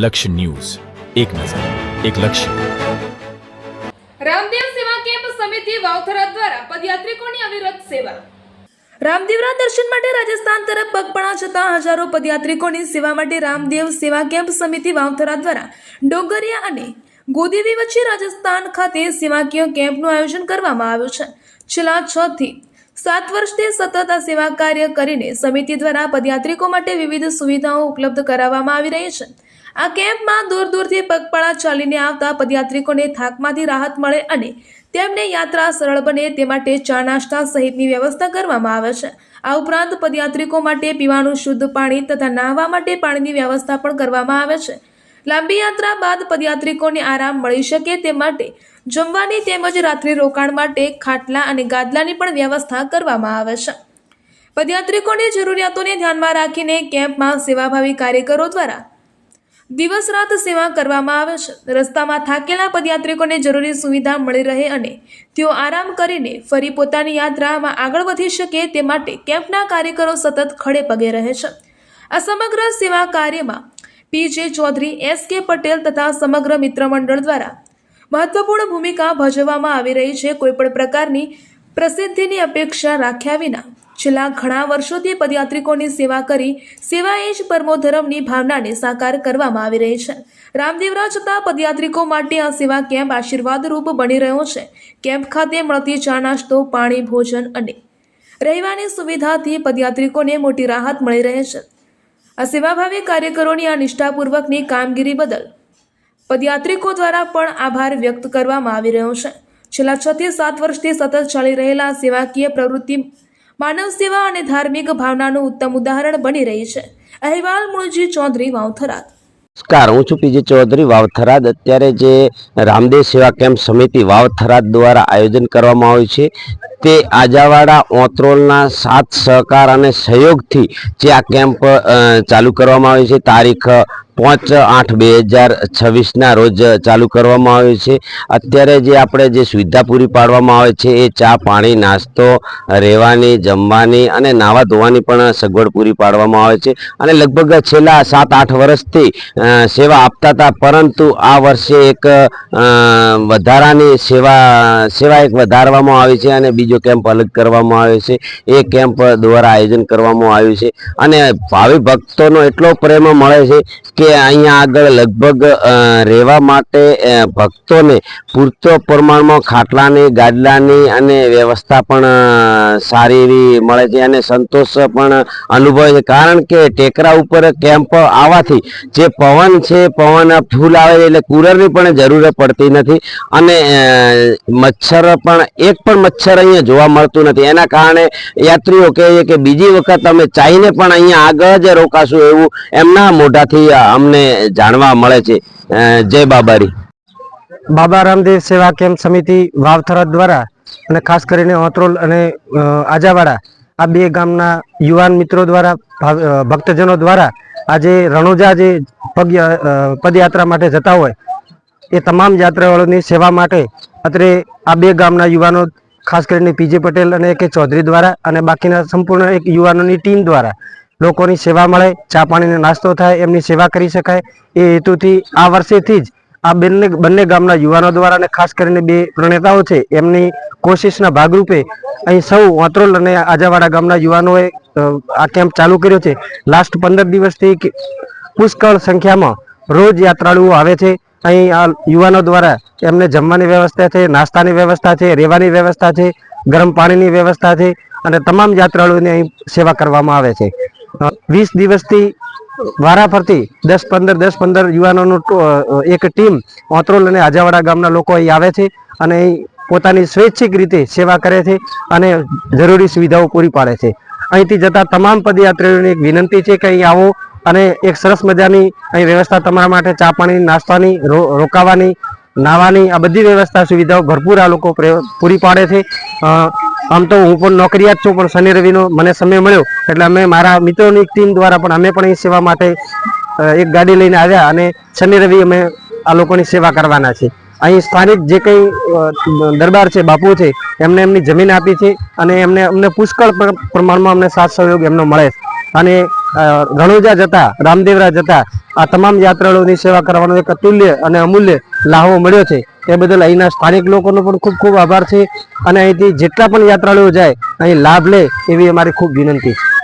લક્ષ્ય ન્યૂઝ, એક નજર, એક લક્ષ્ય. રામદેવ સેવા કેમ્પ સમિતિ વાવથરા દ્વારા પદયાત્રિકોની અવિરત સેવા. રામદેવના દર્શન માટે રાજસ્થાન તરફ પગપાળા જતા હજારો પદયાત્રિકોની સેવા માટે રામદેવ સેવા કેમ્પ સમિતિ વાવથરા દ્વારા ડોંગરિયા અને ગોદેવી વચ્ચે રાજસ્થાન ખાતે સેવાકીય કેમ્પનું આયોજન કરવામાં આવ્યું છે. છેલ્લા 6 થી 7 વર્ષથી સતત આ સેવા કાર્ય કરીને સમિતિ દ્વારા પદયાત્રિકો માટે વિવિધ સુવિધાઓ ઉપલબ્ધ કરાવવામાં આવી રહી છે. આ કેમ્પમાં દૂર દૂરથી પગપાળા ચાલીને આવતા પદયાત્રિકોને થાકમાંથી રાહત મળે અને તેમને યાત્રા સરળ બને તે માટે ચા નાસ્તા સહિતની વ્યવસ્થા કરવામાં આવે છે. આ ઉપરાંત પદયાત્રિકો માટે પીવાનું શુદ્ધ પાણી તથા નહાવા માટે પાણીની વ્યવસ્થા પણ કરવામાં આવે છે. લાંબી યાત્રા બાદ પદયાત્રિકોને આરામ મળી શકે તે માટે જમવાની તેમજ રાત્રિ રોકાણ માટે ખાટલા અને ગાદલાની પણ વ્યવસ્થા કરવામાં આવે છે. પદયાત્રિકોની જરૂરિયાતોને ધ્યાનમાં રાખીને કેમ્પમાં સેવાભાવી કાર્યકરો દ્વારા દિવસ રાત સેવા કરવામાં આવે છે. રસ્તામાં થાકેલા પદયાત્રિકોને જરૂરી સુવિધા મળી રહે અને તેઓ આરામ કરીને ફરી પોતાની યાત્રામાં આગળ વધી શકે તે માટે કેમ્પના કાર્યકરો સતત ખડે પગે રહે છે. આ સમગ્ર સેવા કાર્યમાં પીજે ચૌધરી, એસ.કે. પટેલ તથા સમગ્ર મિત્ર મંડળ દ્વારા મહત્વપૂર્ણ ભૂમિકા ભજવવામાં આવી રહી છે. કોઈપણ પ્રકારની પ્રસિદ્ધિની અપેક્ષા રાખ્યા વિના છેલ્લા ઘણા વર્ષોથી પદયાત્રિકોની સેવા કરી સેવા એ જ પરમો ધર્મની ભાવનાને સાકાર કરવામાં આવી રહી છે. રામદેવરા જતા પદયાત્રિકો માટે આ સેવા કેમ્પ આશીર્વાદરૂપ બની રહ્યો છે. કેમ્પ ખાતે મળતી ચા નાસ્તો, પાણી, ભોજન અને રહેવાની સુવિધાથી પદયાત્રિકોને મોટી રાહત મળી રહે છે. આ સેવાભાવી કાર્યકરોની આ નિષ્ઠાપૂર્વકની કામગીરી બદલ પદયાત્રિકો દ્વારા પણ આભાર વ્યક્ત કરવામાં આવી રહ્યો છે. છેલ્લા 6 થી 7 વર્ષથી સતત ચાલી રહેલા સેવાકીય પ્રવૃત્તિ માનવ સેવા અને ધાર્મિક ભાવનાનું ઉત્તમ ઉદાહરણ બની રહી છે. અહેવાલ મૂળજી ચૌધરી, વાવથરા. નમસ્કાર, હું છું પીજે ચૌધરી, વાવથરા. અત્યારે જે રામદેવ સેવા કેમ્પ સમિતિ વાવથરા દ્વારા આયોજન કરવામાં આવ્યું છે તે આજાવાડા ઓતરોલના સાથ સહકાર અને સહયોગથી જે આ કેમ્પ ચાલુ કરવામાં આવ્યો છે. તારીખ 5/8/2026 રોજ ચાલુ કરવામાં આવ્યું છે. અત્યારે જે આપણે જે સુવિધા પૂરી પાડવામાં આવે છે એ ચા, પાણી, નાસ્તો, રહેવાની, જમવાની અને નાહવા ધોવાની પણ સગવડ પૂરી પાડવામાં આવે છે. અને લગભગ છેલ્લા 7-8 વર્ષથી સેવા આપતા હતા, પરંતુ આ વર્ષે એક વધારાની સેવા એક વધારવામાં આવી છે અને બીજો કેમ્પ અલગ કરવામાં આવ્યો છે. એ કેમ્પ દ્વારા આયોજન કરવામાં આવ્યું છે અને ભાવિ ભક્તોનો એટલો પ્રેમ મળે છે કે અહીંયા આગળ લગભગ રહેવા માટે ભક્તોને પૂરતો પ્રમાણમાં ખાટલાની, ગાદલાની અને વ્યવસ્થા પણ સારી એવી મળે છે અને સંતોષ પણ અનુભવે છે. કારણ કે ટેકરા ઉપર કેમ્પ આવવાથી જે પવન છે, પવન ફૂલ આવે છે એટલે કુલરની પણ જરૂર પડતી નથી અને મચ્છર પણ એક પણ મચ્છર અહીંયા જોવા મળતું નથી. એના કારણે યાત્રીઓ કહે છે કે બીજી વખત અમે ચાહીને પણ અહીંયા આગળ જ રોકાશું એવું એમના મોઢાથી અમને જાણવા મળે છે. જય બાબારી. બાબા રામદેવ સેવા કેમ્પ સમિતિ વાવથરા દ્વારા અને ખાસ કરીને ઓતરોલ અને આજાવાડા આ બે ગામના યુવાન મિત્રો દ્વારા, ભક્તજનો દ્વારા આજે રણુજા જે પદયાત્રા માટે જતા હોય એ તમામ યાત્રાળુઓની સેવા માટે અત્રે આ બે ગામના યુવાનો, ખાસ કરીને પીજે પટેલ અને કે ચૌધરી દ્વારા અને બાકીના સંપૂર્ણ એક યુવાનોની ટીમ દ્વારા લોકોની સેવા મળે, ચા પાણીનો નાસ્તો થાય, એમની સેવા કરી શકાય એ હેતુથી આ વર્ષેથી જ આ બંને ગામના યુવાનો દ્વારા અને ખાસ કરીને બે પ્રણેતાઓ છે એમની કોશિશના ભાગરૂપે અહીં સૌ ઓતરોલ અને આજાવાડા ગામના યુવાનોએ આ કેમ્પ ચાલુ કર્યો છે. લાસ્ટ 15 દિવસથી પુષ્કળ સંખ્યામાં રોજ યાત્રાળુઓ આવે છે. અહીં આ યુવાનો દ્વારા એમને જમવાની વ્યવસ્થા છે, નાસ્તાની વ્યવસ્થા છે, રહેવાની વ્યવસ્થા છે, ગરમ પાણીની વ્યવસ્થા છે અને તમામ યાત્રાળુઓની અહીં સેવા કરવામાં આવે છે. 20 દિવસથી વારાફરતી 10-15 યુવાનોનું એક ટીમ ઓતરોલ અને આજાવાડા ગામના લોકો અહીં આવે છે અને અહીં પોતાની સ્વૈચ્છિક રીતે સેવા કરે છે અને જરૂરી સુવિધાઓ પૂરી પાડે છે. અહીંથી જતા તમામ પદયાત્રીઓની એક વિનંતી છે કે અહીં આવો અને એક સરસ મજાની અહીં વ્યવસ્થા તમારા માટે ચા પાણી, નાસ્તાની, રોકાવાની, નાહવાની આ બધી વ્યવસ્થા સુવિધાઓ ભરપૂર આ લોકો પૂરી પાડે છે. આમ તો હું પણ નોકરિયાત છું, પણ શનિ રવિનો મને સમય મળ્યો એટલે અમે મારા મિત્રોની એક ટીમ દ્વારા પણ અમે પણ અહીં સેવા માટે એક ગાડી લઈને આવ્યા અને શનિ રવિ અમે આ લોકોની સેવા કરવાના છે. અહીં સ્થાનિક જે કંઈ દરબાર છે, બાપુ છે, એમને એમની જમીન આપી છે અને અમને પુષ્કળ પ્રમાણમાં અમને સાથ સહયોગ એમનો મળે છે અને રણુજા જતા રામદેવરા જતા આ તમામ યાત્રાળુઓની સેવા કરવાનો એક અતુલ્ય અને અમૂલ્ય લાહવો મળ્યો છે. એ બદલ અહીંના સ્થાનિક લોકોનો પણ ખૂબ ખૂબ આભાર છે અને અહીંથી જેટલા પણ યાત્રાળુઓ જાય અહીં લાભ લે એવી અમારી ખૂબ વિનંતી છે.